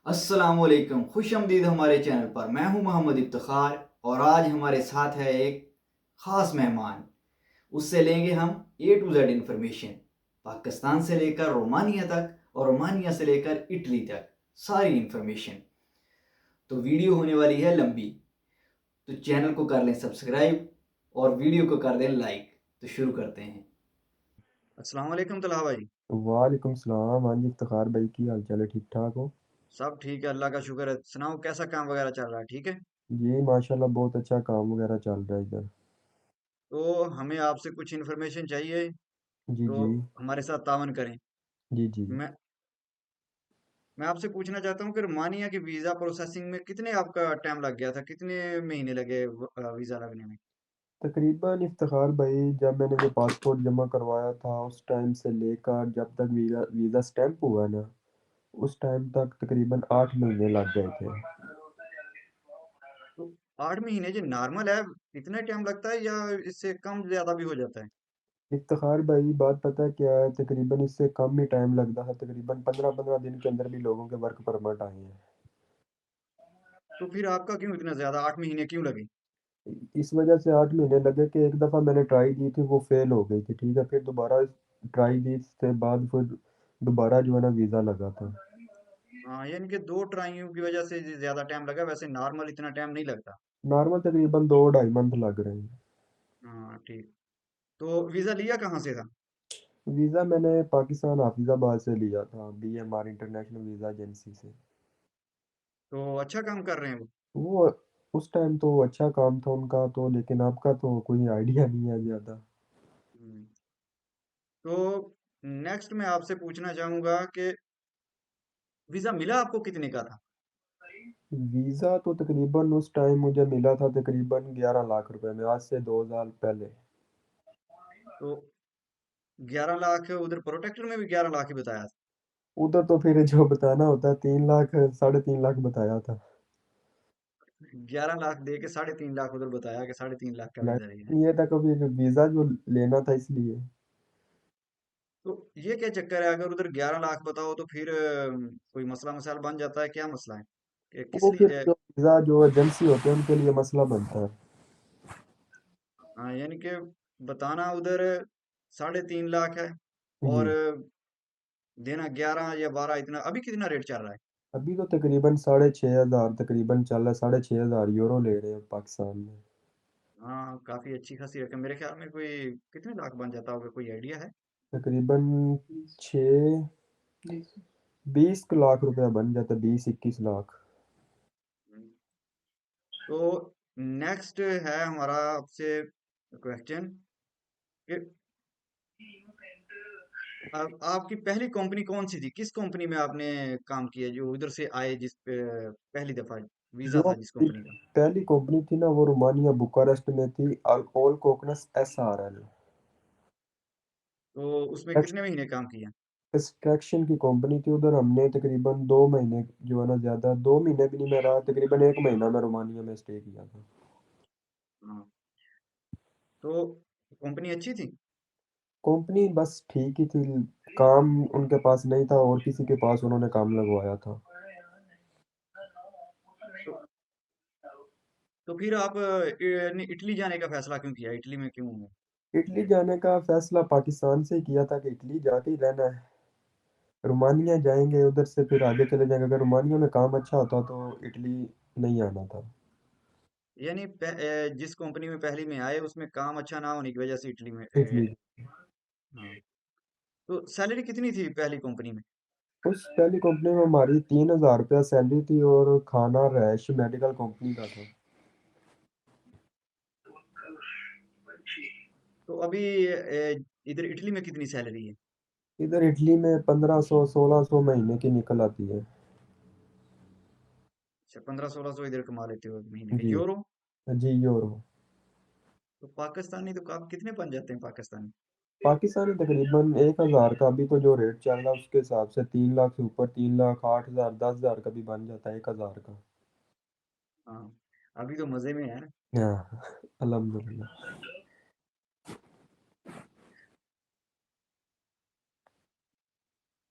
अस्सलामुअलैकुम, खुश आमदीद हमारे चैनल पर। मैं हूं मोहम्मद इफ्तिखार और आज हमारे साथ है एक ख़ास मेहमान। उससे लेंगे हम ए टू जेड इंफॉर्मेशन, पाकिस्तान से लेकर रोमानिया तक और रोमानिया से लेकर इटली तक सारी इंफॉर्मेशन। तो वीडियो होने वाली है लंबी, तो चैनल को कर लें सब्सक्राइब और वीडियो को कर दें लाइक। तो शुरू करते हैं। अस्सलाम वालेकुम तलहा भाई। वालेकुम सलाम। हाँ जी, इफ्तिखार भाई की हाल चाल है? ठीक ठाक हो? सब ठीक है, अल्लाह का शुक्र है। सुनाओ कैसा काम वगैरह चल रहा है? ठीक है। जी माशाल्लाह, बहुत अच्छा काम वगैरह चल रहा है इधर। तो हमें आपसे कुछ इन्फॉर्मेशन चाहिए, जी तो जी। हमारे साथ तावन करें। जी जी। मैं मैं आपसे पूछना चाहता हूँ कि रोमानिया की वीज़ा प्रोसेसिंग में कितने आपका टाइम लग गया था? कितने महीने लगे वीज़ा लगने में? तकरीबन इफ्तिखार भाई, जब मैंने वो पासपोर्ट जमा करवाया था उस टाइम से लेकर जब तक वीज़ा वीज़ा स्टैंप हुआ ना, उस टाइम तक तकरीबन 8 महीने लग गए थे। तो 8 महीने जो नॉर्मल है, इतना टाइम लगता है या इससे कम ज़्यादा भी हो जाता है? इफ्तिखार भाई, बात पता है क्या है, तकरीबन इससे कम ही टाइम लगता है। तकरीबन 15-15 दिन के अंदर भी लोगों के वर्क परमिट आए हैं। तो फिर आपका क्यों इतना ज़्यादा 8 महीने क्यों लगे? इस वजह से 8 महीने लगे कि एक दफ़ा मैंने ट्राई दी थी, वो फेल हो गई थी। ठीक है, फिर दोबारा ट्राई दी, इसके बाद फिर दोबारा जो है ना वीज़ा लगा था। हाँ, यानी कि दो ट्राइयों की वजह से ज़्यादा टाइम लगा, वैसे नॉर्मल इतना टाइम नहीं लगता। नॉर्मल तकरीबन 2 ढाई मंथ लग रहे हैं। हाँ ठीक। तो वीज़ा लिया कहाँ से था? वीज़ा मैंने पाकिस्तान हाफिज़ाबाद से लिया था, BMR इंटरनेशनल वीज़ा एजेंसी से। तो अच्छा काम कर रहे हैं वो। वो उस टाइम तो अच्छा काम था उनका तो, लेकिन आपका तो कोई आइडिया नहीं है ज़्यादा। हम्म। तो नेक्स्ट मैं आपसे पूछना चाहूँगा कि वीज़ा मिला आपको कितने का था? वीज़ा तो तकरीबन उस टाइम मुझे मिला था तकरीबन 11 लाख रुपए में, आज से 2 साल पहले। तो 11 लाख उधर प्रोटेक्टर में भी 11 लाख ही बताया था। उधर तो फिर जो बताना होता है, 3 लाख 3.5 लाख बताया था। 11 लाख दे के 3.5 लाख उधर बताया कि 3.5 लाख का वीजा लिया है। ये था कभी वीज़ा जो लेना था इसलिए। तो ये क्या चक्कर है, अगर उधर 11 लाख बताओ तो फिर कोई मसला मसाइल बन जाता है, क्या मसला है कि किस वो फिर लिए जो वीज़ा जो एजेंसी होती है उनके लिए मसला बनता है। हाँ, यानी कि बताना उधर 3.5 लाख है और जी। देना 11 या 12, इतना अभी कितना रेट चल रहा है? अभी तो तकरीबन 6,500 तकरीबन चल रहा है, 6,500 यूरो ले रहे हैं पाकिस्तान में। हाँ, काफी अच्छी खासी रकम, मेरे ख्याल में कोई कितने लाख बन जाता होगा, कोई आइडिया है? तकरीबन 6 20 लाख रुपया बन जाता है, 20-21 लाख। हम्म। तो नेक्स्ट है हमारा आपसे क्वेश्चन कि आपकी पहली कंपनी कौन सी थी? किस कंपनी में आपने काम किया जो उधर से आए, जिस पे पहली दफा वीजा जो था जिस मेरी कंपनी का? पहली कंपनी थी ना, वो रोमानिया बुखारेस्ट में थी, अल्कोहल कोकनस SRL। तो उसमें कितने महीने काम किया? एक्सट्रैक्शन की कंपनी थी उधर। हमने तकरीबन 2 महीने जो है ना, ज़्यादा 2 महीने भी नहीं, मैं रहा तकरीबन 1 महीना मैं रोमानिया में स्टे किया था। हाँ। तो कंपनी अच्छी थी? कंपनी बस ठीक ही थी। काम उनके पास नहीं था और किसी के पास उन्होंने काम लगवाया था। तो तो फिर आप इटली जाने का फैसला क्यों किया? इटली में क्यों? इटली जाने का फैसला पाकिस्तान से किया था कि इटली जाके ही रहना है। रोमानिया जाएंगे उधर से फिर आगे चले जाएंगे। अगर रोमानिया में काम अच्छा होता तो इटली नहीं आना था। यानी जिस कंपनी में पहली में आए उसमें काम अच्छा ना होने की वजह से इटली में इटली। हाँ। तो सैलरी कितनी थी पहली कंपनी में? उस पहली कंपनी में हमारी 3,000 रुपया सैलरी थी और खाना रैश मेडिकल कंपनी का था। तो अभी इधर इटली में कितनी सैलरी है? इधर इटली में 1,500-1,600 महीने की निकल आती है। अच्छा, 1500-1600 इधर कमा लेते हो महीने के जी। यूरो? जी यूरो। तो पाकिस्तानी तो आप कितने बन जाते हैं पाकिस्तानी? पाकिस्तानी तकरीबन 1,000 का अभी तो जो रेट चल रहा है उसके हिसाब से 3 लाख से ऊपर, 3,08,000 10,000 का भी बन जाता है 1,000 का। हाँ, अभी तो मजे में है ना। हाँ। अल्हम्दुलिल्लाह।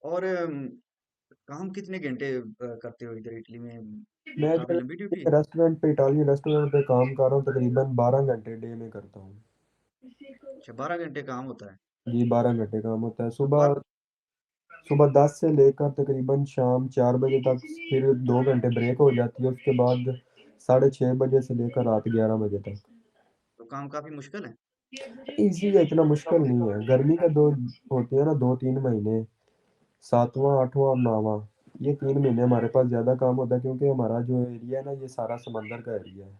और काम कितने घंटे करते हो इधर इटली में? मैं काफी इधर लंबी ड्यूटी है। रेस्टोरेंट पे, इटालियन रेस्टोरेंट पे काम कर रहा हूँ, तकरीबन 12 घंटे डे में करता हूँ। अच्छा, 12 घंटे काम होता है। जी 12 घंटे काम होता है। तो सुबह सुबह 10 से लेकर तकरीबन शाम 4 बजे तक, फिर 2 घंटे ब्रेक हो जाती है, उसके बाद 6:30 बजे से लेकर रात 11 बजे तक। तो काम काफी मुश्किल है। ईज़ी है, इतना मुश्किल नहीं है। गर्मी का दो होते हैं ना 2-3 महीने, 7वाँ 8वाँ और 9वाँ, ये 3 महीने हमारे पास ज़्यादा काम होता है, क्योंकि हमारा जो एरिया है ना, ये सारा समंदर का एरिया है।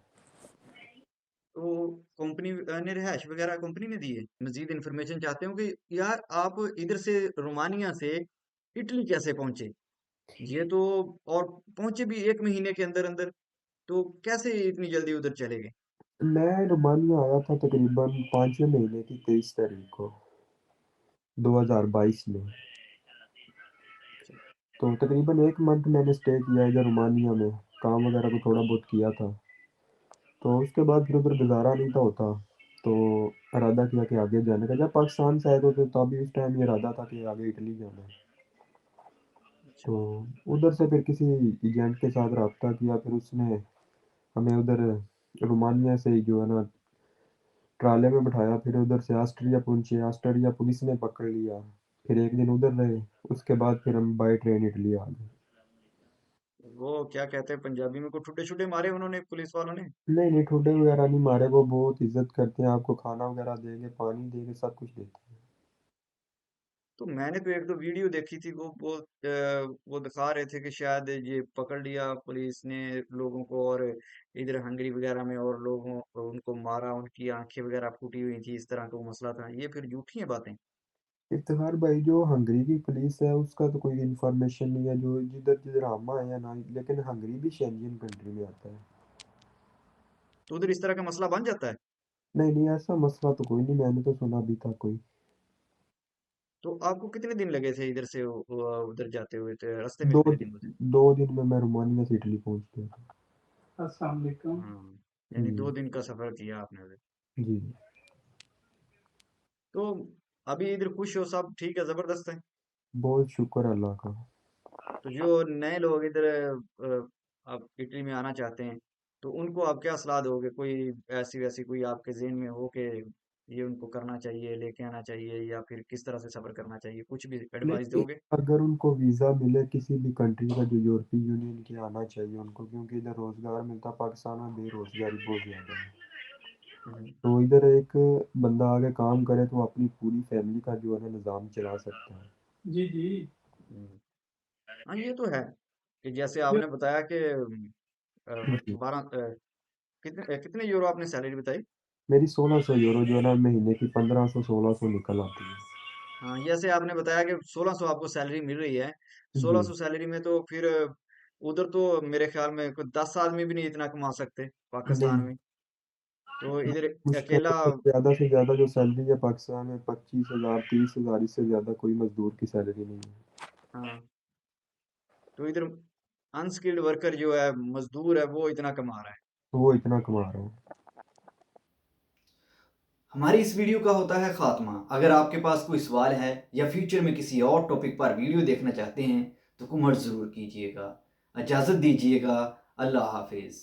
तो कंपनी ने रिहाइश वगैरह कंपनी ने दी है? मजीद इंफॉर्मेशन चाहते हो कि यार आप इधर से रोमानिया से इटली कैसे पहुंचे? ये तो, और पहुंचे भी 1 महीने के अंदर अंदर, तो कैसे इतनी जल्दी उधर चले गए? मैं रोमानिया आया था तकरीबन 5वें महीने की 23 तारीख को, 2022 में। अच्छा। तो तकरीबन 1 मंथ मैंने स्टे किया इधर रोमानिया में, काम वगैरह को थोड़ा बहुत किया था। तो उसके बाद फिर उधर गुज़ारा नहीं था होता, तो इरादा किया कि आगे जाने का। जब पाकिस्तान से आए थे, तो तभी उस टाइम ये इरादा था कि आगे इटली जाना है। अच्छा। तो उधर से फिर किसी एजेंट के साथ रब्ता किया, फिर उसने हमें उधर रोमानिया से ही जो है ना ट्राले में बिठाया, फिर उधर से ऑस्ट्रिया पहुँचे, ऑस्ट्रिया पुलिस ने पकड़ लिया, फिर 1 दिन उधर रहे, उसके बाद फिर हम बाय ट्रेन इटली आ गए। वो क्या कहते हैं पंजाबी में, को ठुड्डे शुड्डे मारे उन्होंने पुलिस वालों ने? नहीं, नहीं, ठुड्डे वगैरह नहीं मारे, वो बहुत इज़्ज़त करते हैं, आपको खाना वगैरह देंगे, पानी देंगे, सब कुछ देते हैं। तो मैंने तो एक दो वीडियो देखी थी, वो दिखा रहे थे कि शायद ये पकड़ लिया पुलिस ने लोगों को, और इधर हंगरी वगैरह में और लोगों उनको मारा, उनकी आंखें वगैरह फूटी हुई थी, इस तरह का वो मसला था। ये फिर झूठी है बातें? इफ्तिखार भाई, जो हंगरी की पुलिस है उसका तो कोई इन्फॉर्मेशन नहीं है, जो जिधर जिधर हम आए हैं ना, लेकिन हंगरी भी शेंजन कंट्री में आता है। तो उधर इस तरह का मसला बन जाता है? नहीं, नहीं, ऐसा मसला तो कोई नहीं, मैंने तो सुना भी था कोई। तो आपको कितने दिन लगे थे इधर से उधर जाते हुए? तो रास्ते में दो कितने दिन हुए थे? 2 दिन में मैं रोमानिया से इटली पहुंच गया था। अस्सलाम वालेकुम। हाँ, यानी जी, 2 दिन का सफर किया आपने उधर। जी। तो अभी इधर खुश हो, सब ठीक है, जबरदस्त है? बहुत शुक्र अल्लाह का। तो जो नए लोग इधर अब इटली में आना चाहते हैं, तो उनको आप क्या सलाह दोगे? कोई ऐसी वैसी कोई आपके ज़हन में हो कि ये उनको करना चाहिए, लेके आना चाहिए, या फिर किस तरह से सफ़र करना चाहिए? कुछ भी एडवाइस नहीं, दोगे? अगर उनको वीज़ा मिले किसी भी कंट्री का, जो यूरोपीय यूनियन के, आना चाहिए उनको, क्योंकि इधर रोज़गार मिलता, पाकिस्तान में बेरोज़गारी बहुत ज़्यादा है। हम्म। तो इधर एक बंदा आके काम करे तो अपनी पूरी फैमिली का जो है ना निज़ाम चला सकता है। जी, जी। हम्म। हाँ, ये तो है कि जैसे आपने बताया कि जी। kiतने यूरो आपने सैलरी बताई? मेरी 1600 यूरो जो है ना महीने की 1500-1600 निकल आती है। हाँ, जैसे आपने बताया कि 1600 आपको सैलरी मिल रही है। जी। 1600 सैलरी में तो फिर उधर तो मेरे ख्याल में कोई 10 आदमी भी नहीं इतना कमा सकते पाकिस्तान नहीं, में। तो इधर मुश्किल अकेला। है, ज़्यादा से ज़्यादा जो सैलरी है पाकिस्तान में 25,000 30,000, इससे ज़्यादा कोई मज़दूर की सैलरी नहीं है। हाँ, तो इधर अनस्किल्ड वर्कर जो है, मजदूर है, वो इतना कमा रहा है। तो वो इतना कमा रहा है। हमारी इस वीडियो का होता है खात्मा। अगर आपके पास कोई सवाल है या फ्यूचर में किसी और टॉपिक पर वीडियो देखना चाहते हैं तो कमेंट ज़रूर कीजिएगा। इजाज़त दीजिएगा। अल्लाह हाफिज़।